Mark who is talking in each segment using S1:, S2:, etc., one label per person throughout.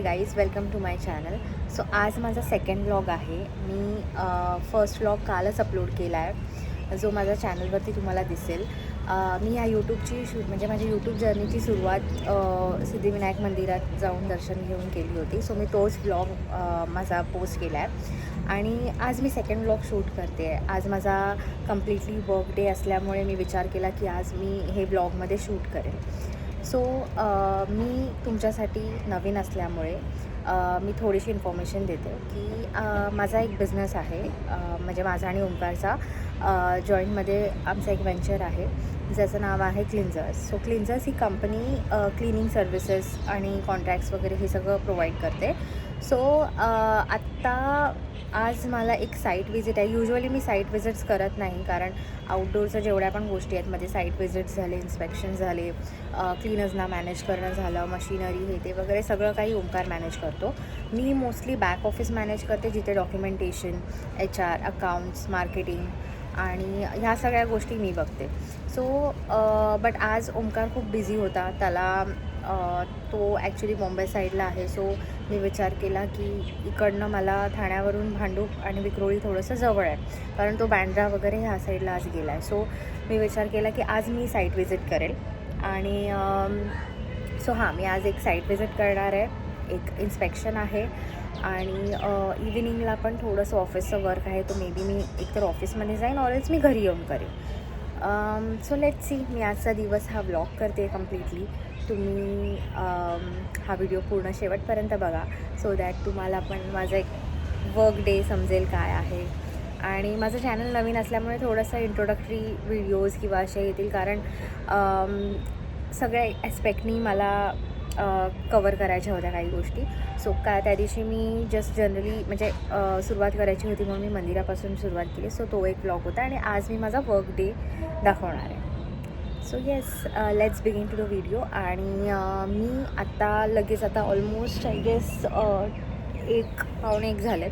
S1: Guys, welcome to my channel. So आज माझा second vlog आहे. मी फर्स्ट व्लॉग कालच अपलोड केला आहे, जो माझ्या चॅनलवरती तुम्हाला दिसेल. मी ह्या यूट्यूबची म्हणजे माझ्या यूट्यूब जर्नीची सुरुवात सिद्धिविनायक मंदिरात जाऊन दर्शन घेऊन केली होती. सो मी तोच व्लॉग माझा पोस्ट केला आहे आणि आज मी सेकंड व्लॉग शूट करते आहे. आज माझा कम्प्लिटली वर्क डे असल्यामुळे मी विचार केला की आज मी हे व्लॉगमध्ये शूट करेन. सो मी तुमच्यासाठी नवीन असल्यामुळे मी थोडीशी इन्फॉर्मेशन देते की माझा एक बिझनेस आहे, म्हणजे माझा आणि ओंकारचा जॉईंटमध्ये आमचा एक वेंचर आहे ज्याचं नाव आहे क्लिन्झर्स. सो क्लिन्झर्स ही कंपनी क्लिनिंग सर्व्हिसेस आणि कॉन्ट्रॅक्ट्स वगैरे हे सगळं प्रोव्हाइड करते. सो आत्ता आज मला एक साईट व्हिजिट आहे. युजली मी साईट व्हिजिट्स करत नाही, कारण आउटडोअरच्या जेवढ्या पण गोष्टी आहेत मध्ये साईट व्हिजिट्स झाले, इन्स्पेक्शन झाले, क्लीनर्सना मॅनेज करणं झालं, मशिनरी हे ते वगैरे सगळं काही ओंकार मॅनेज करतो. मी मोस्टली बॅक ऑफिस मॅनेज करते, जिथे डॉक्युमेंटेशन, HR, अकाउंट्स, मार्केटिंग आणि ह्या सगळ्या गोष्टी मी बघते. सो बट आज ओंकार खूप बिझी होता. त्याला तो ॲक्च्युली मुंबई साईडला आहे. सो मी विचार केला की इकडनं मला ठाण्यावरून भांडूप आणि विक्रोळी थोडंसं जवळ आहे, कारण तो बँड्रा वगैरे ह्या साईडला आज गेला आहे. सो मी विचार केला की आज मी साईट व्हिजिट करेल आणि सो मी आज एक साईट व्हिजिट करणार आहे, एक इन्स्पेक्शन आहे आणि इव्हिनिंगला पण थोडंसं ऑफिसचं वर्क आहे. तो मे बी मी एकतर ऑफिसमध्ये जाईन ऑरएल्स मी घरी येऊन करेन. So let's see. मी आजचा दिवस हा व्लॉग करते कम्प्लिटली. तुम्ही हा व्हिडिओ पूर्ण शेवटपर्यंत बघा, सो दॅट तुम्हाला पण माझं एक वर्क डे समजेल काय आहे. आणि माझं चॅनल नवीन असल्यामुळे थोडंसं इंट्रोडक्टरी व्हिडिओज किंवा असे येतील, कारण सगळ्या ॲस्पेक्टनी मला कवर करायच्या होत्या काही गोष्टी. सो त्या दिवशी मी जस्ट जनरली म्हणजे सुरुवात करायची होती म्हणून मी मंदिरापासून सुरुवात केली. सो तो एक व्लॉग होता आणि आज मी माझा वर्क डे दाखवणार आहे. So yes, let's begin to the video. आणि मी आता ऑलमोस्ट आय गेस 1-1:15 झालेत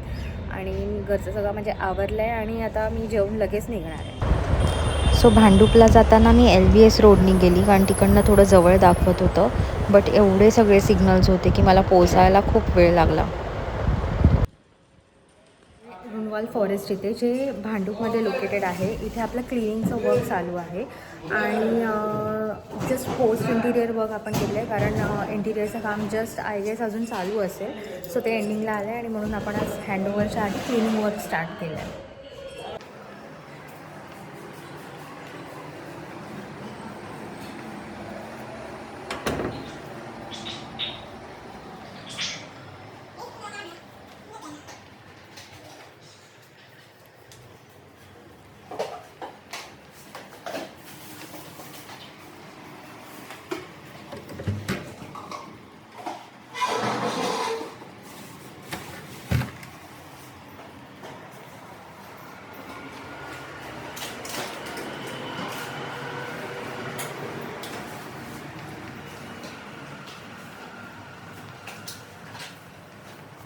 S1: आणि घरचं सगळं म्हणजे आवरलं आहे आणि आता मी जेवून लगेच निघणार आहे. सो भांडूपला जाताना मी LBS रोडनी गेली, कारण तिकडनं थोडं जवळ दाखवत होतं, बट एवढे सगळे सिग्नल्स होते की मला पोचायला खूप वेळ लागला. रुनवाल फॉरेस्ट इथे जे भांडूपमध्ये लोकेटेड आहे, इथे आपलं क्लिनिंगचं वर्क चालू आहे आणि जस्ट पोस्ट इंटिरियर वर्क आपण केलं आहे, कारण इंटिरियरचं काम जस्ट आय गेस अजून चालू असेल. सो ते एंडिंगला आलं आहे आणि म्हणून आपण आज हँडओव्हरच्या आधी क्लिनिंग वर्क स्टार्ट केलं आहे.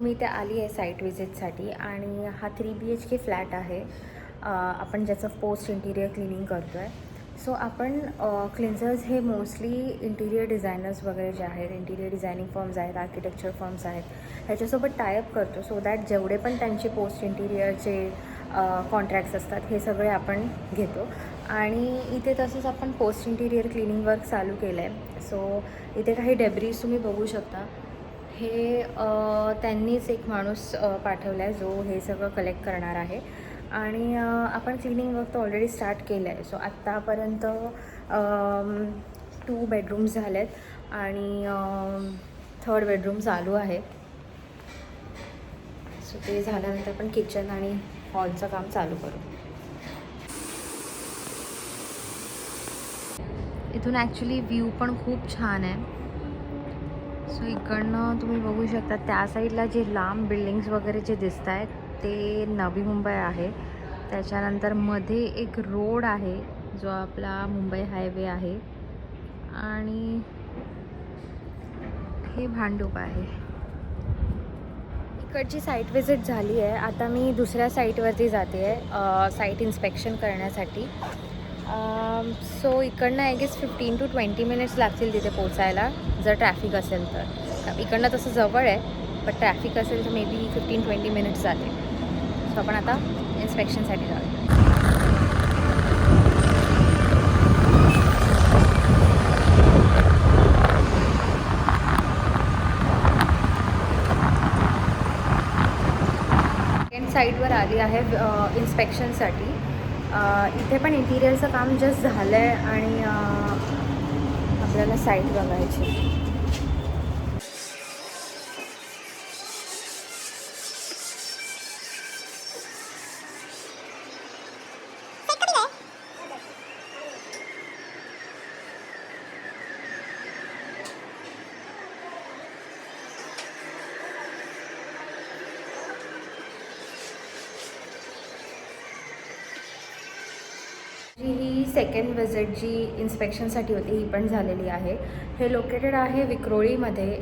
S1: मी इथे आली आहे साईट व्हिजिटसाठी आणि हा 3 BHK फ्लॅट आहे, आपण ज्याचं पोस्ट इंटिरियर क्लिनिंग करतो आहे. सो आपण क्लिन्झर्स हे मोस्टली इंटिरियर डिझायनर्स वगैरे जे आहेत, इंटिरियर डिझायनिंग फर्म्स आहेत, आर्किटेक्चर फर्म्स आहेत, ह्याच्यासोबत टायअप करतो, सो दॅट जेवढे पण त्यांचे पोस्ट इंटिरियरचे कॉन्ट्रॅक्ट्स असतात हे सगळे आपण घेतो. आणि इथे तसंच आपण पोस्ट इंटिरियर क्लिनिंग वर्क चालू केलं आहे. सो इथे काही डेब्रीज तुम्ही बघू शकता. हे त्यांनीच एक माणूस पाठवला आहे जो हे सगळं कलेक्ट करणार आहे आणि आपण क्लिनिंग वर्क तर ऑलरेडी स्टार्ट केलं आहे. सो आत्तापर्यंत 2 बेडरूम्स झालेत आणि 3rd बेडरूम चालू आहे. सो ते झाल्यानंतर आपण किचन आणि हॉलचं काम चालू करू. इथून ॲक्च्युली व्ह्यू पण खूप छान आहे. सो इकडनं तुम्ही बघू शकता त्या साईडला जे लांब बिल्डिंग्स वगैरे जे दिसत आहेत ते नवी मुंबई आहे. त्याच्यानंतर मध्ये एक रोड आहे जो आपला मुंबई हायवे आहे आणि हे भांडूप आहे. इकडची साईट व्हिजिट झाली आहे. आता मी दुसऱ्या साईटवरती जाते आहे साईट इन्स्पेक्शन करण्यासाठी. सो इकडनं आय गेस 15 to 20 मिनिट्स लागतील तिथे पोचायला, जर ट्रॅफिक असेल तर. इकडनं तसं जवळ आहे, पण ट्रॅफिक असेल तर मे बी 15-20 मिनिट्स जाते. सो आपण आता इन्स्पेक्शनसाठी जाऊ. साईडवर आली आहे इन्स्पेक्शनसाठी. इथे पण इंटिरियरचं काम जस्ट झालं आहे आणि आपल्याला साईट बघायची. ही सेकंड विजिट जी इन्स्पेक्शनसाठी होती ही पण झालेली आहे. हे लोकेटेड आहे विक्रोळीमध्ये.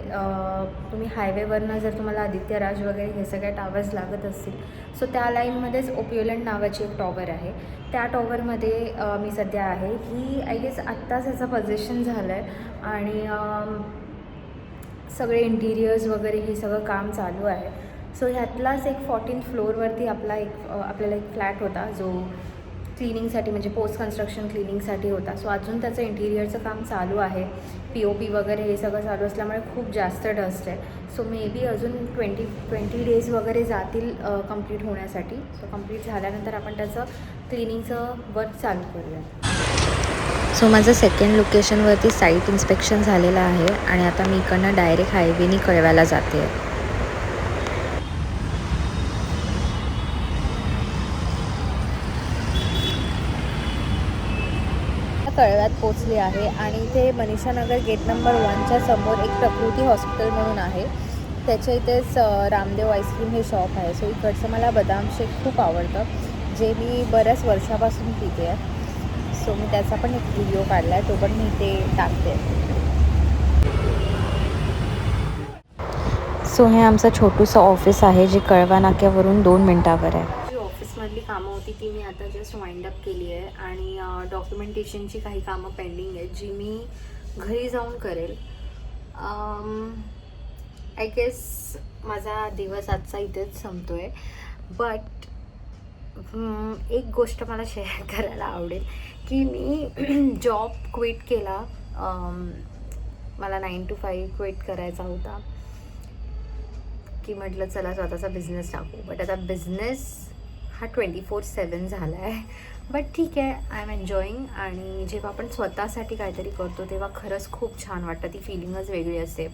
S1: तुम्ही हायवेवरनं जर तुम्हाला आदित्यराज वगैरे हे सगळे टावर्स लागत असतील, सो त्या लाईनमध्येच ओपिओलंड नावाची एक टॉवर आहे. त्या टॉवरमध्ये मी सध्या आहे. ही आय गेस आत्ताच ह्याचं पोझिशन झालं आहे आणि सगळे इंटिरियर्स वगैरे हे सगळं काम चालू आहे. सो ह्यातलाच एक 14th फ्लोअरवरती आपल्याला एक फ्लॅट होता जो क्लिनिंगसाठी म्हणजे पोस्ट कन्स्ट्रक्शन क्लिनिंगसाठी होता. सो अजून त्याचं इंटिरियरचं काम चालू आहे. POP वगैरे हे सगळं चालू असल्यामुळे खूप जास्त डस्ट आहे. सो मे बी अजून 20 डेज वगैरे जातील कंप्लीट होण्यासाठी. सो कंप्लीट झाल्यानंतर आपण त्याचं क्लिनिंगचं वर्क चालू करूया. सो माझं सेकंड लोकेशनवरती साईट इन्स्पेक्शन झालेलं आहे आणि आता मी इकडनं डायरेक्ट हायवेनी कळव्याला जाते आहे. कळव्यात पोचली आहे आणि इथे मनीषानगर गेट नंबर 1च्या समोर एक प्रकृती हॉस्पिटल म्हणून आहे. त्याच्या इथेच रामदेव आईस्क्रीम हे शॉप आहे. सो इकडचं मला बदाम शेक खूप आवडतं, जे मी बऱ्याच वर्षापासून पिते आहे. सो मी त्याचा पण एक व्हिडिओ काढला आहे, तो पण मी इथे टाकते. सो हे आमचं छोटूसं ऑफिस आहे जे कळवा नाक्यावरून 2 मिनटावर आहे. ऑफिसमधली कामं होती ती मी आता जस्ट वाइंड अप केली आहे आणि डॉक्युमेंटेशनची काही कामं पेंडिंग आहेत जी मी घरी जाऊन करेल. आय गेस माझा दिवस आजचा इथेच संपतो आहे. बट एक गोष्ट मला शेअर करायला आवडेल की मी जॉब क्विट केला. मला 9 to 5 क्विट करायचा होता की म्हटलं चला स्वतःचा बिझनेस टाकू. बट आता बिझनेस हा 24/7 झाला आहे. बट ठीक आहे, आय एम एन्जॉईंग. आणि जेव्हा आपण स्वतःसाठी काहीतरी करतो तेव्हा खरंच खूप छान वाटतं. ती फिलिंगच वेगळी असते.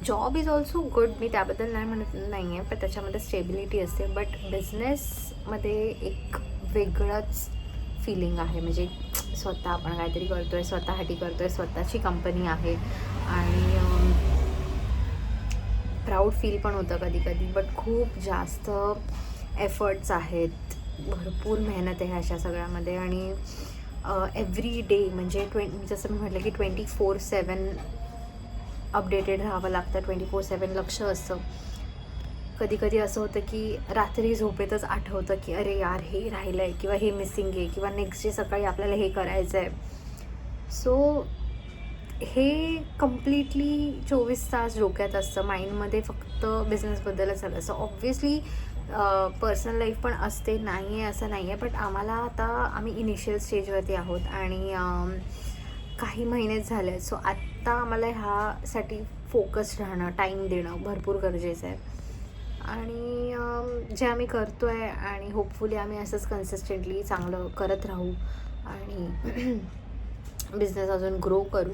S1: जॉब इज ऑल्सो गुड, मी त्याबद्दल नाही आहे, पण त्याच्यामध्ये स्टेबिलिटी असते. बट बिझनेसमध्ये एक वेगळंच फिलिंग आहे. म्हणजे स्वतः आपण काहीतरी करतो आहे, स्वतःसाठी करतो आहे, स्वतःची कंपनी आहे आणि प्राऊड फील पण होतं कधी कधी. बट खूप जास्त एफर्ट्स आहेत, भरपूर मेहनत आहे अशा सगळ्यामध्ये आणि एव्हरी डे म्हणजे जसं मी म्हटलं की 24/7 अपडेटेड राहावं लागतं. 24/7 लक्ष असतं. कधी कधी असं होतं की रात्री झोपेतच आठवतं की अरे यार हे राहिलं आहे किंवा हे मिसिंग आहे किंवा नेक्स्ट डे सकाळी आपल्याला हे करायचं आहे. सो हे कम्प्लिटली 24 तास डोक्यात असतं. माइंडमध्ये फक्त बिझनेसबद्दलच झालं असं. ऑब्व्हियसली पर्सनल लाईफ पण असते, नाही आहे असं नाही आहे. बट आम्ही इनिशियल स्टेजवरती आहोत आणि काही महिनेच झाले आहेत. सो आत्ता आम्हाला ह्यासाठी फोकस राहणं, टाईम देणं भरपूर गरजेचं आहे. आणि जे आम्ही करतो आहे आणि होपफुली आम्ही असंच कन्सिस्टंटली चांगलं करत राहू आणि बिझनेस अजून ग्रो करू.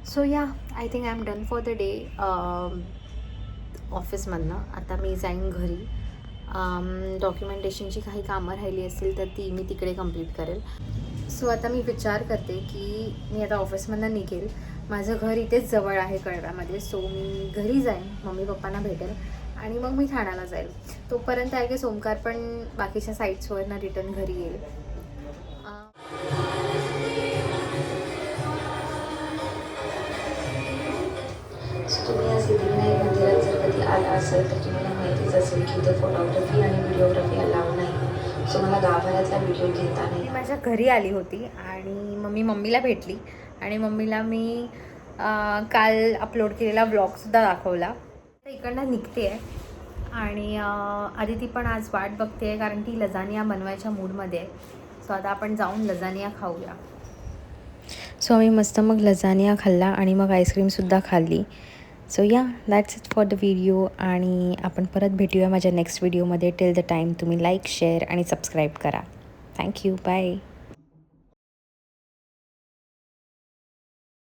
S1: So yeah, I think I am done for the day ऑफिसमधनं. आता मी जाईन घरी. डॉक्युमेंटेशनची काही कामं राहिली असतील तर ती मी तिकडे कंप्लीट करेल. सो आता मी विचार करते की मी आता ऑफिसमधनं निघेल. माझं घर इथेच जवळ आहे कळव्यामध्ये. सो मी घरी जाईन, मम्मी पप्पांना भेटेल आणि मग मी ठाण्याला जाईल. तोपर्यंत आहे की ओमकार पण बाकीच्या साईट्सवरनं रिटर्न घरी येईल. तुम्ही या सिद्धिविनायक मंदिरात जर कधी आला असेल तर तुम्हाला माहितीच असेल की इथे फोटोग्राफी आणि व्हिडिओग्राफी अलाउड नाही. सो मला गाभाऱ्यातला व्हिडिओ घेता नाही. मी माझ्या घरी आली होती आणि मम्मीला भेटली आणि मम्मीला मी काल अपलोड केलेला व्लॉगसुद्धा दाखवला. तर इकडनं निघते आहे आणि आदिती पण आज वाट बघते आहे कारण ती लजानिया बनवायच्या मूडमध्ये आहे. सो आता आपण जाऊन लजानिया खाऊया. सो आम्ही मस्त मग लजानिया खाल्ला आणि मग आईस्क्रीमसुद्धा खाल्ली. सो या that's it for the video आणि आपण परत भेटूया माझ्या नेक्स्ट व्हिडिओमध्ये. टिल द टाईम तुम्ही लाईक शेअर आणि सबस्क्राईब करा. थँक्यू. बाय.